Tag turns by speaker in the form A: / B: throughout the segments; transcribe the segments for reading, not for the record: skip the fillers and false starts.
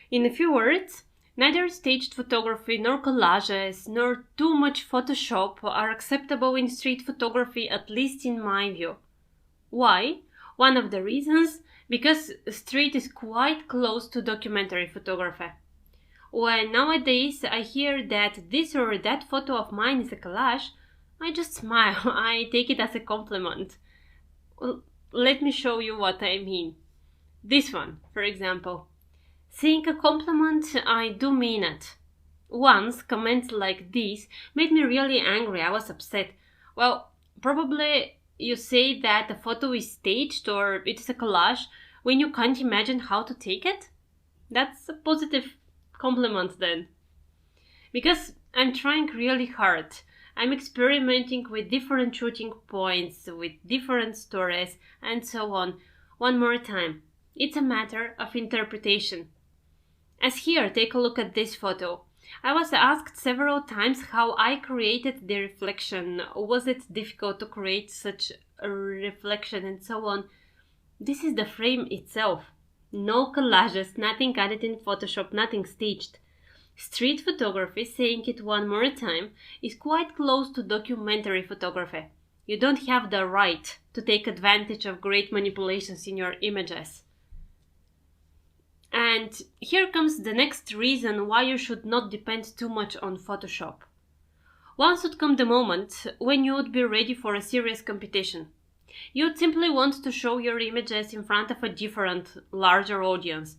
A: In a few words, neither staged photography nor collages nor too much Photoshop are acceptable in street photography, at least in my view. Why? One of the reasons, because street is quite close to documentary photography. When nowadays I hear that this or that photo of mine is a collage, I just smile. I take it as a compliment. Well, let me show you what I mean. This one, for example. Saying a compliment, I do mean it. Once, comments like this made me really angry. I was upset. Well, probably you say that the photo is staged or it is a collage when you can't imagine how to take it? That's a positive compliment then. Because I'm trying really hard. I'm experimenting with different shooting points, with different stories, and so on. One more time. It's a matter of interpretation. As here, take a look at this photo. I was asked several times how I created the reflection. Was it difficult to create such a reflection and so on? This is the frame itself. No collages, nothing added in Photoshop, nothing staged. Street photography, saying it one more time, is quite close to documentary photography. You don't have the right to take advantage of great manipulations in your images. And here comes the next reason why you should not depend too much on Photoshop. Once would come the moment when you would be ready for a serious competition. You would simply want to show your images in front of a different, larger audience.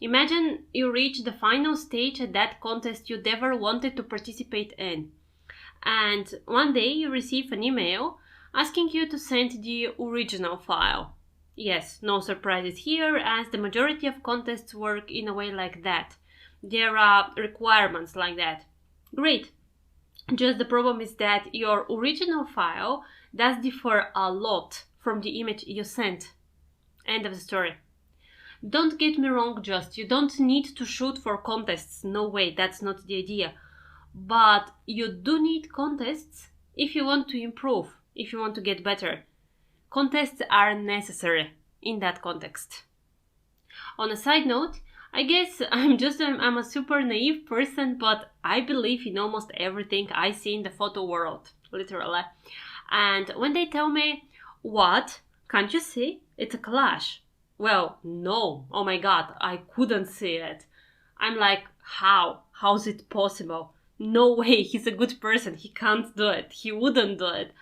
A: Imagine you reach the final stage at that contest you'd ever wanted to participate in. And one day you receive an email asking you to send the original file. Yes, no surprises here, as the majority of contests work in a way like that. There are requirements like that. Great. Just the problem is that your original file does differ a lot from the image you sent. End of the story. Don't get me wrong, you don't need to shoot for contests. No way, that's not the idea. But you do need contests if you want to improve, if you want to get better. Contests are necessary in that context. On a side note, I guess I'm a super naive person, but I believe in almost everything I see in the photo world, literally. And when they tell me, what? Can't you see? It's a collage. Well, no. Oh my god, I couldn't see it. I'm like, how? How's it possible? No way, he's a good person. He can't do it. He wouldn't do it.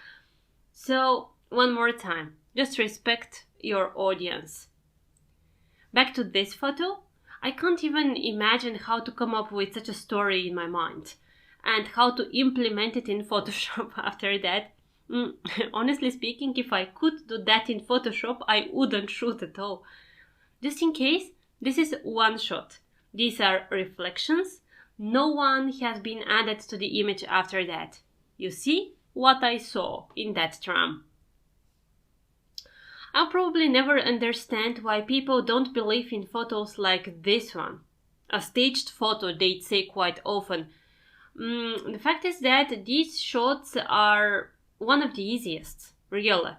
A: So, one more time, just respect your audience. Back to this photo. I can't even imagine how to come up with such a story in my mind and how to implement it in Photoshop after that. Honestly speaking, if I could do that in Photoshop, I wouldn't shoot at all. Just in case, this is one shot. These are reflections. No one has been added to the image after that. You see what I saw in that tram. I'll probably never understand why people don't believe in photos like this one. A staged photo, they'd say quite often. The fact is that these shots are one of the easiest, really.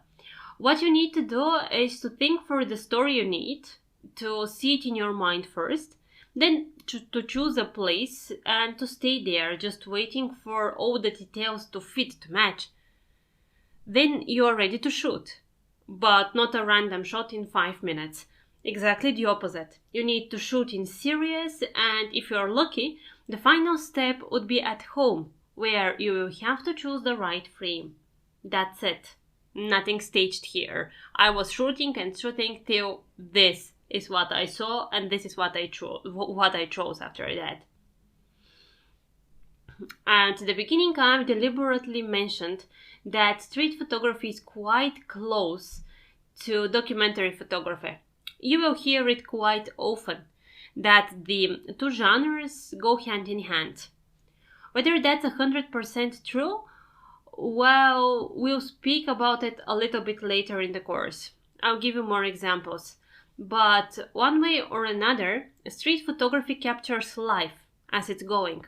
A: What you need to do is to think for the story you need, to see it in your mind first, then to choose a place and to stay there, just waiting for all the details to fit, to match. Then you are ready to shoot. But not a random shot in 5 minutes. Exactly the opposite. You need to shoot in series, and if you're lucky, the final step would be at home, where you will have to choose the right frame. That's it. Nothing staged here. I was shooting and shooting till this is what I saw, and this is what I chose after that. At the beginning, I deliberately mentioned that street photography is quite close to documentary photography. You will hear it quite often, that the two genres go hand in hand. Whether that's 100% true, well, we'll speak about it a little bit later in the course. I'll give you more examples. But one way or another, street photography captures life as it's going.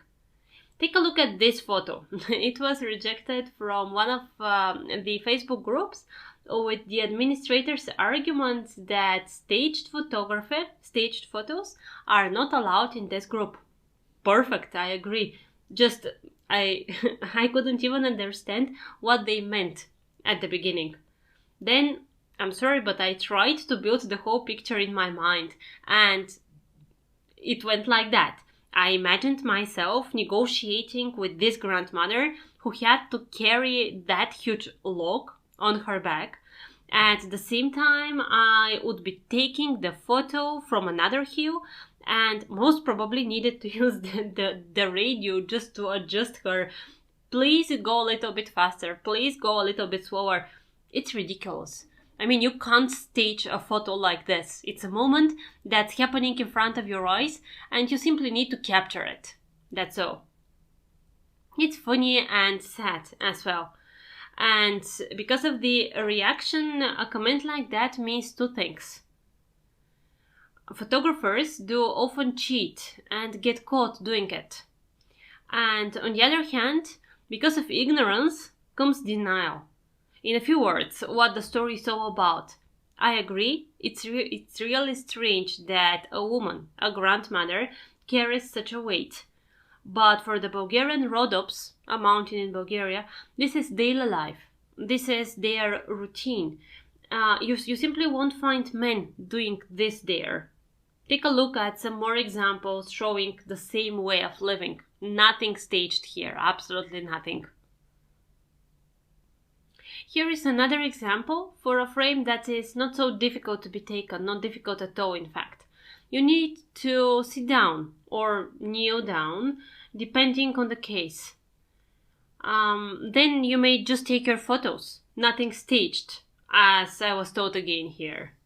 A: Take a look at this photo. It was rejected from one of the Facebook groups with the administrator's argument that staged photos are not allowed in this group. Perfect, I agree. Just I I couldn't even understand what they meant at the beginning. Then, I'm sorry, but I tried to build the whole picture in my mind, and it went like that. I imagined myself negotiating with this grandmother who had to carry that huge log on her back. At the same time, I would be taking the photo from another hill and most probably needed to use the radio just to adjust her. Please go a little bit faster. Please go a little bit slower. It's ridiculous. I mean, you can't stage a photo like this. It's a moment that's happening in front of your eyes and you simply need to capture it. That's all. It's funny and sad as well. And because of the reaction, a comment like that means two things. Photographers do often cheat and get caught doing it. And on the other hand, because of ignorance comes denial. In a few words, what the story is all about. I agree, it's really strange that a woman, a grandmother, carries such a weight. But for the Bulgarian Rhodops, a mountain in Bulgaria, this is daily life. This is their routine. You simply won't find men doing this there. Take a look at some more examples showing the same way of living. Nothing staged here, absolutely nothing. Here is another example for a frame that is not so difficult to be taken, not difficult at all in fact. You need to sit down or kneel down, depending on the case. Then you may just take your photos, nothing staged, as I was told again here.